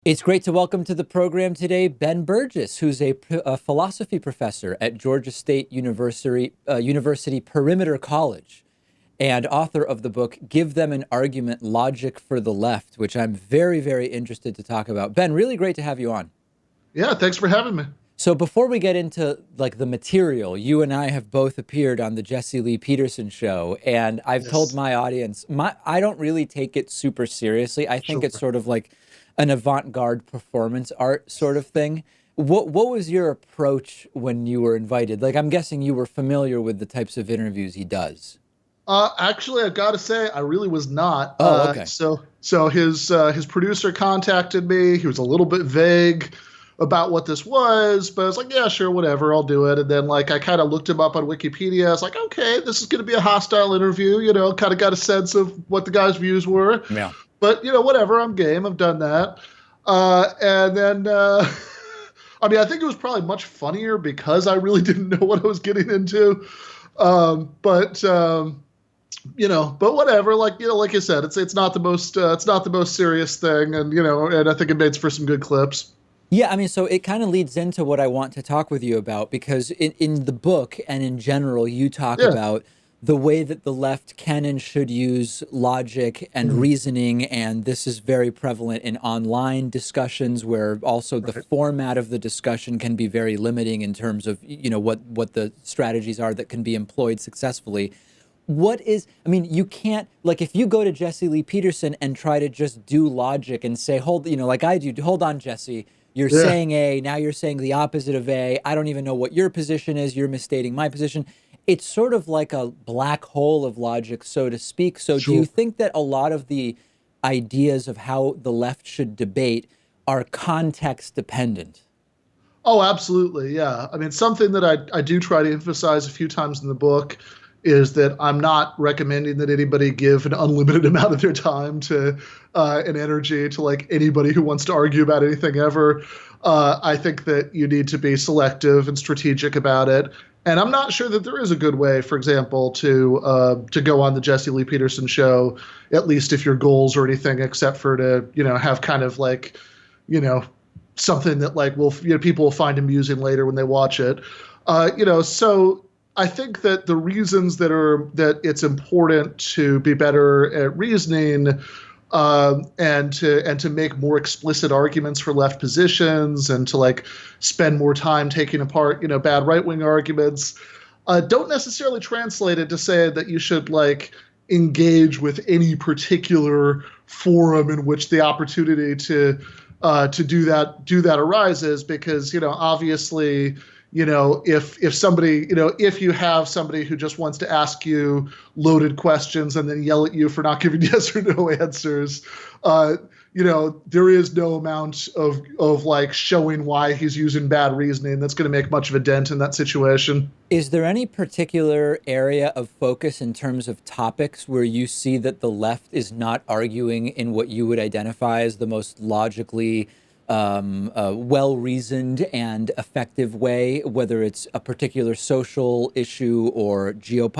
It's great to welcome to the program today Ben Burgis, who's a philosophy professor at Georgia State University Perimeter College and author of the book Give Them an Argument: Logic for the Left, which I'm very, very interested to talk about. Ben, really great to have you on. Yeah, thanks for having me. So before we get into like the material, you and I have both appeared on the Jesse Lee Peterson show, and I've told Yes, my audience, I don't really take it super seriously. I think it's sure. sort of like an avant-garde performance art sort of thing. What was your approach when you were invited? Like, I'm guessing you were familiar with the types of interviews he does. Actually, I've got to say, I really was not. Oh, okay. So his producer contacted me. He was a little bit vague about what this was, but I was like, yeah, sure, whatever, I'll do it. And then like I kind of looked him up on Wikipedia. I was like, okay, this is going to be a hostile interview. Kind of got a sense of what the guy's views were. Yeah. But whatever, I'm game. I've done that. And then. I mean, I think it was probably much funnier because I really didn't know what I was getting into. But whatever. Like you said, it's not the most serious thing, and I think it makes for some good clips. Yeah, I mean, so it kind of leads into what I want to talk with you about because in the book and in general, you talk Yeah. about the way that the left can and should use logic and Mhm. reasoning. And this is very prevalent in online discussions where also the Right. format of the discussion can be very limiting in terms of, what the strategies are that can be employed successfully. I mean, you can't, like, if you go to Jesse Lee Peterson and try to just do logic and say, like I do, hold on, Jesse, you're Yeah. saying A, now you're saying the opposite of A. I don't even know what your position is. You're misstating my position. It's sort of like a black hole of logic, so to speak. So, do you Sure. think that a lot of the ideas of how the left should debate are context dependent? Oh, absolutely. Yeah. I mean, something that I do try to emphasize a few times in the book is that I'm not recommending that anybody give an unlimited amount of their time to and energy to like anybody who wants to argue about anything ever. I think that you need to be selective and strategic about it. And I'm not sure that there is a good way, for example, to go on the Jesse Lee Peterson show, at least if your goals or anything, except for to have kind of like you know something that like will people will find amusing later when they watch it. So I think that the reasons that it's important to be better at reasoning, and to make more explicit arguments for left positions and to like spend more time taking apart bad right wing arguments, don't necessarily translate it to say that you should like engage with any particular forum in which the opportunity to do that arises, because obviously if somebody if you have somebody who just wants to ask you loaded questions and then yell at you for not giving yes or no answers, there is no amount of like showing why he's using bad reasoning that's going to make much of a dent in that situation. Is there any particular area of focus in terms of topics where you see that the left is not arguing in what you would identify as the most logically well reasoned and effective way, whether it's a particular social issue or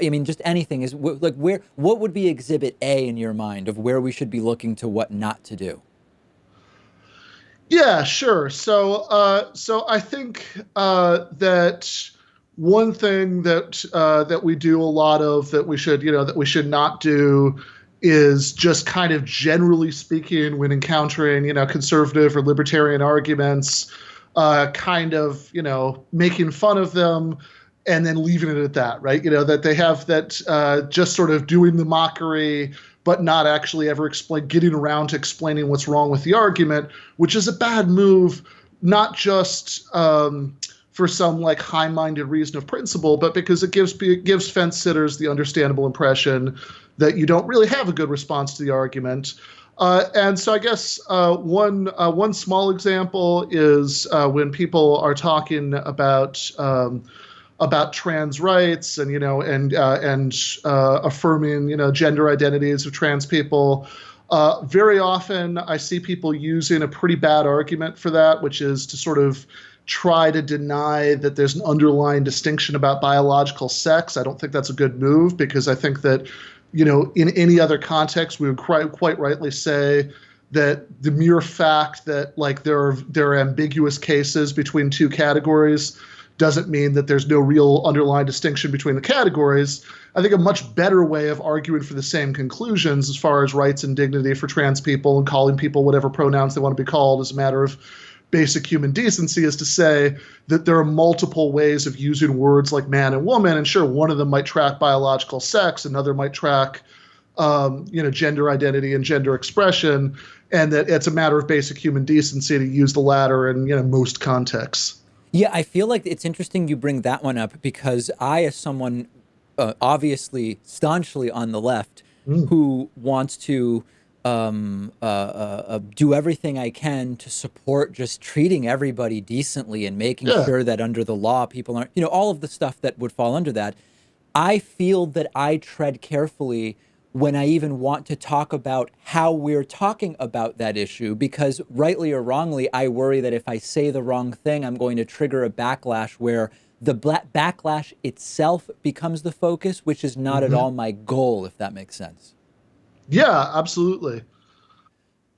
I mean, just anything is like what would be exhibit A in your mind of where we should be looking to what not to do? Yeah, sure. So I think that one thing that we do a lot of that we should not do is just kind of generally speaking when encountering conservative or libertarian arguments, kind of making fun of them and then leaving it at that, right? That they have that just sort of doing the mockery, but not actually ever getting around to explaining what's wrong with the argument, which is a bad move, not just for some like high-minded reason of principle, but because it gives fence sitters the understandable impression that you don't really have a good response to the argument. And so I guess one small example is when people are talking about trans rights and affirming gender identities of trans people. Very often, I see people using a pretty bad argument for that, which is to sort of try to deny that there's an underlying distinction about biological sex. I don't think that's a good move, because I think that in any other context we would quite rightly say that the mere fact that like there are ambiguous cases between two categories doesn't mean that there's no real underlying distinction between the categories. I think a much better way of arguing for the same conclusions as far as rights and dignity for trans people and calling people whatever pronouns they want to be called as a matter of basic human decency is to say that there are multiple ways of using words like man and woman. And sure, one of them might track biological sex, another might track gender identity and gender expression, and that it's a matter of basic human decency to use the latter in most contexts. Yeah, I feel like it's interesting you bring that one up because I, as someone obviously staunchly on the left, who wants to do everything I can to support just treating everybody decently and making sure that under the law people aren't, all of the stuff that would fall under that, I feel that I tread carefully when I even want to talk about how we're talking about that issue, because rightly or wrongly, I worry that if I say the wrong thing, I'm going to trigger a backlash where the backlash itself becomes the focus, which is not at all my goal, if that makes sense. Yeah, absolutely.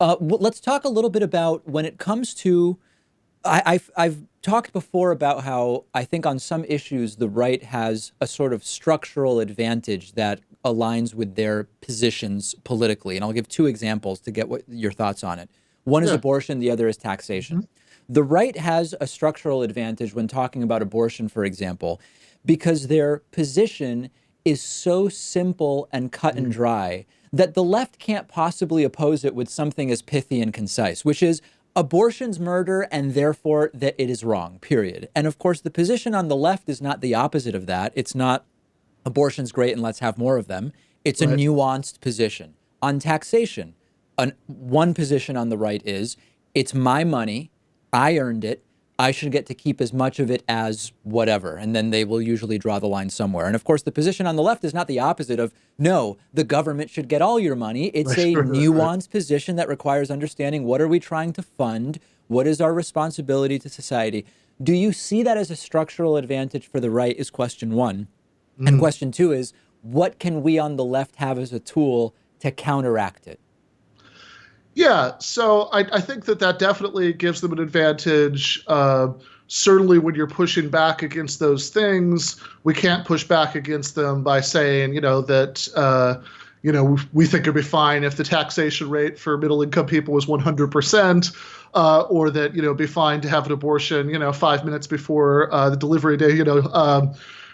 Let's talk a little bit about when it comes to, I've talked before about how I think on some issues, the right has a sort of structural advantage that aligns with their positions politically. And I'll give two examples to get your thoughts on it. One is abortion, the other is taxation. The right has a structural advantage when talking about abortion, for example, because their position is so simple and cut and dry that the left can't possibly oppose it with something as pithy and concise, which is abortion's murder and therefore that it is wrong, period. And of course, the position on the left is not the opposite of that. It's not abortion's great and let's have more of them. It's a nuanced position. On taxation, one position on the right is it's my money, I earned it, I should get to keep as much of it as whatever. And then they will usually draw the line somewhere. And of course, the position on the left is not the opposite of, no, the government should get all your money. It's a nuanced position that requires understanding what are we trying to fund? What is our responsibility to society? Do you see that as a structural advantage for the right is question one. And question two is, what can we on the left have as a tool to counteract it? Yeah, so I think that definitely gives them an advantage. Certainly when you're pushing back against those things, we can't push back against them by saying, that, we think it'd be fine if the taxation rate for middle income people was 100%, or that, it'd be fine to have an abortion, 5 minutes before the delivery day,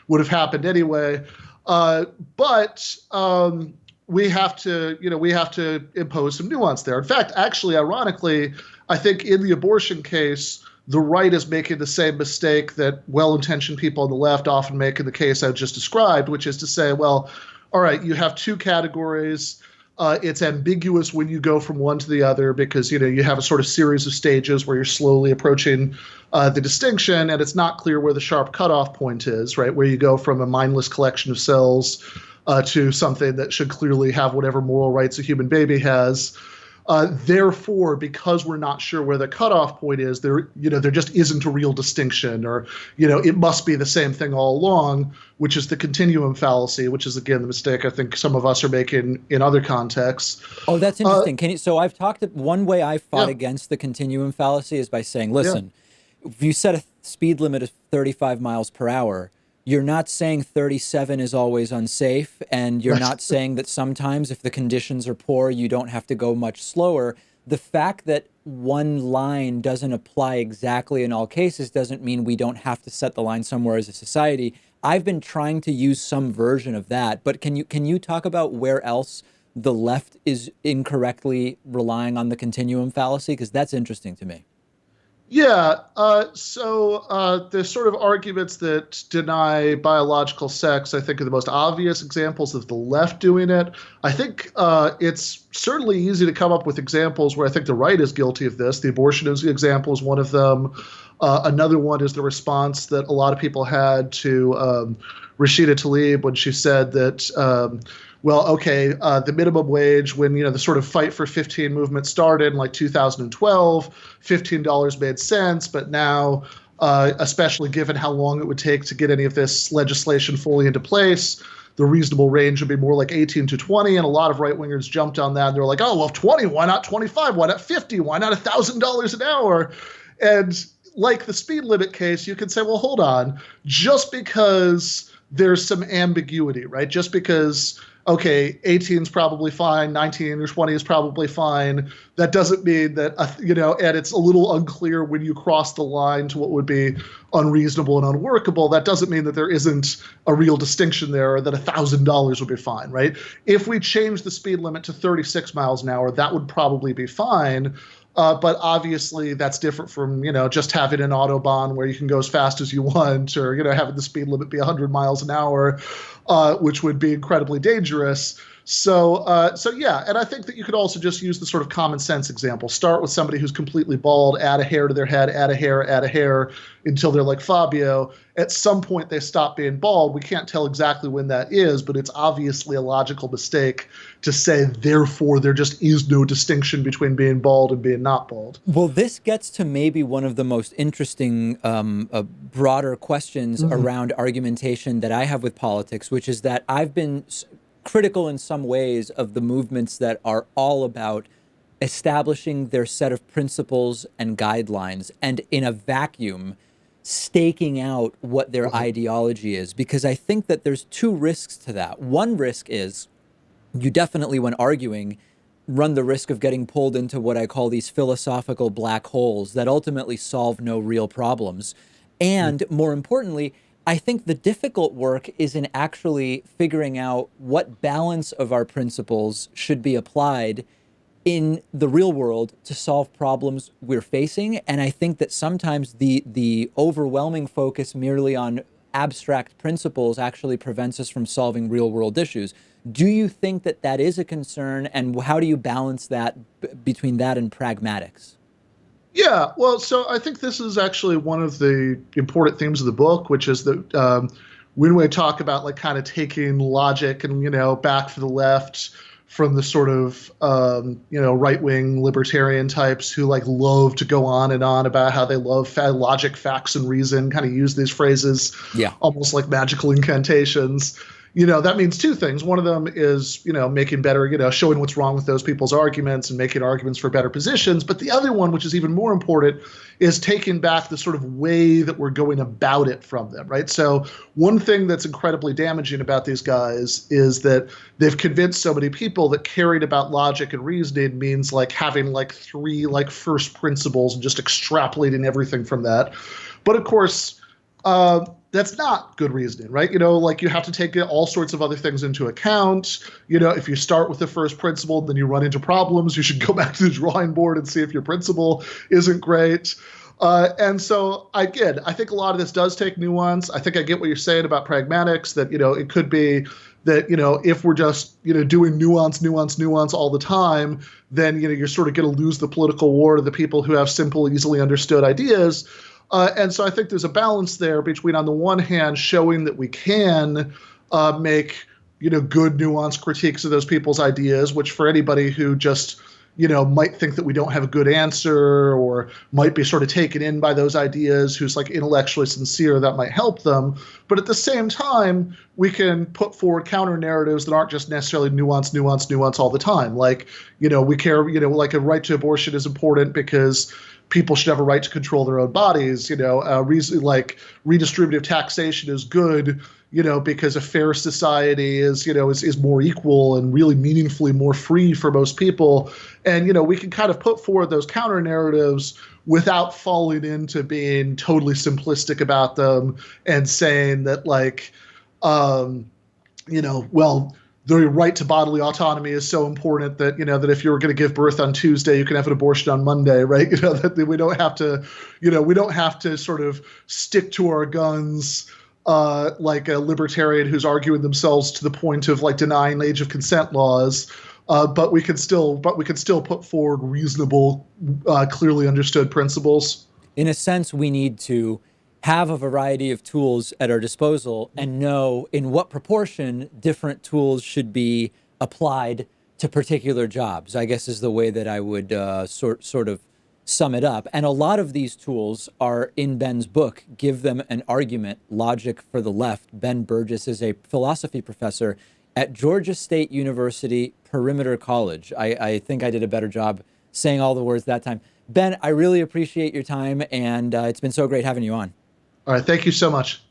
would have happened anyway. But we have to impose some nuance there. In fact, actually, ironically, I think in the abortion case, the right is making the same mistake that well-intentioned people on the left often make in the case I just described, which is to say, well, all right, you have two categories. It's ambiguous when you go from one to the other because, you have a sort of series of stages where you're slowly approaching the distinction, and it's not clear where the sharp cutoff point is, right, where you go from a mindless collection of cells to something that should clearly have whatever moral rights a human baby has. Therefore, because we're not sure where the cutoff point is, there just isn't a real distinction, or, it must be the same thing all along, which is the continuum fallacy, which is, again, the mistake I think some of us are making in other contexts. Oh, that's interesting. So I've talked, one way I fought against the continuum fallacy is by saying, listen, if you set a speed limit of 35 miles per hour, you're not saying 37 is always unsafe, and you're not saying that sometimes if the conditions are poor, you don't have to go much slower. The fact that one line doesn't apply exactly in all cases doesn't mean we don't have to set the line somewhere as a society. I've been trying to use some version of that, but can you talk about where else the left is incorrectly relying on the continuum fallacy? Because that's interesting to me. Yeah, so the sort of arguments that deny biological sex, I think, are the most obvious examples of the left doing it. I think it's certainly easy to come up with examples where I think the right is guilty of this. The abortion example is one of them. Another one is the response that a lot of people had to Rashida Tlaib when she said that, the minimum wage, when, the sort of fight for 15 movement started in like 2012, $15 made sense. But now, especially given how long it would take to get any of this legislation fully into place, the reasonable range would be more like 18 to 20. And a lot of right wingers jumped on that. And they're like, oh, well, 20, why not 25? Why not 50? Why not $1,000 an hour? And like the speed limit case, you can say, well, hold on, just because there's some ambiguity, right? Just because, okay, 18 is probably fine, 19 or 20 is probably fine. That doesn't mean that, and it's a little unclear when you cross the line to what would be unreasonable and unworkable. That doesn't mean that there isn't a real distinction there, or that $1,000 would be fine, right? If we change the speed limit to 36 miles an hour, that would probably be fine. But obviously that's different from, just having an Autobahn where you can go as fast as you want, or, having the speed limit be 100 miles an hour, which would be incredibly dangerous. So yeah, and I think that you could also just use the sort of common sense example. Start with somebody who's completely bald, add a hair to their head, add a hair until they're like Fabio. At some point they stop being bald. We can't tell exactly when that is, but it's obviously a logical mistake to say, therefore, there just is no distinction between being bald and being not bald. Well, this gets to maybe one of the most interesting, broader questions around argumentation that I have with politics, which is that I've been critical in some ways of the movements that are all about establishing their set of principles and guidelines, and in a vacuum, staking out what their ideology is. Because I think that there's two risks to that. One risk is you definitely, when arguing, run the risk of getting pulled into what I call these philosophical black holes that ultimately solve no real problems. And more importantly, I think the difficult work is in actually figuring out what balance of our principles should be applied in the real world to solve problems we're facing. And I think that sometimes the overwhelming focus merely on abstract principles actually prevents us from solving real world issues. Do you think that that is a concern, and how do you balance that between that and pragmatics? Yeah, well, so I think this is actually one of the important themes of the book, which is that when we talk about like kind of taking logic and, back for the left from the sort of, right-wing libertarian types who like love to go on and on about how they love logic, facts, and reason, kind of use these phrases almost like magical incantations. That means two things. One of them is, making better, showing what's wrong with those people's arguments and making arguments for better positions. But the other one, which is even more important, is taking back the sort of way that we're going about it from them, right? So one thing that's incredibly damaging about these guys is that they've convinced so many people that caring about logic and reasoning means like having like three like first principles and just extrapolating everything from that. But of course, that's not good reasoning, right? Like you have to take all sorts of other things into account. If you start with the first principle, then you run into problems. You should go back to the drawing board and see if your principle isn't great. And so I think a lot of this does take nuance. I think I get what you're saying about pragmatics, that, it could be that, if we're just, doing nuance all the time, then, you're sort of going to lose the political war to the people who have simple, easily understood ideas. And so I think there's a balance there between, on the one hand, showing that we can make, good nuanced critiques of those people's ideas, which for anybody who just, might think that we don't have a good answer, or might be sort of taken in by those ideas, who's like intellectually sincere, that might help them. But at the same time, we can put forward counter narratives that aren't just necessarily nuance all the time. Like, we care, like a right to abortion is important because people should have a right to control their own bodies. Like redistributive taxation is good, because a fair society is more equal and really meaningfully more free for most people. And, we can kind of put forward those counter narratives without falling into being totally simplistic about them and saying that like, the right to bodily autonomy is so important that, that if you're going to give birth on Tuesday, you can have an abortion on Monday, right? That we don't have to sort of stick to our guns like a libertarian who's arguing themselves to the point of like denying age of consent laws. But we can still put forward reasonable, clearly understood principles. In a sense, we need to have a variety of tools at our disposal and know in what proportion different tools should be applied to particular jobs, I guess, is the way that I would sort of sum it up. And a lot of these tools are in Ben's book, Give Them an Argument, Logic for the Left. Ben Burgis is a philosophy professor at Georgia State University Perimeter College. I think I did a better job saying all the words that time. Ben, I really appreciate your time, and it's been so great having you on. All right. Thank you so much.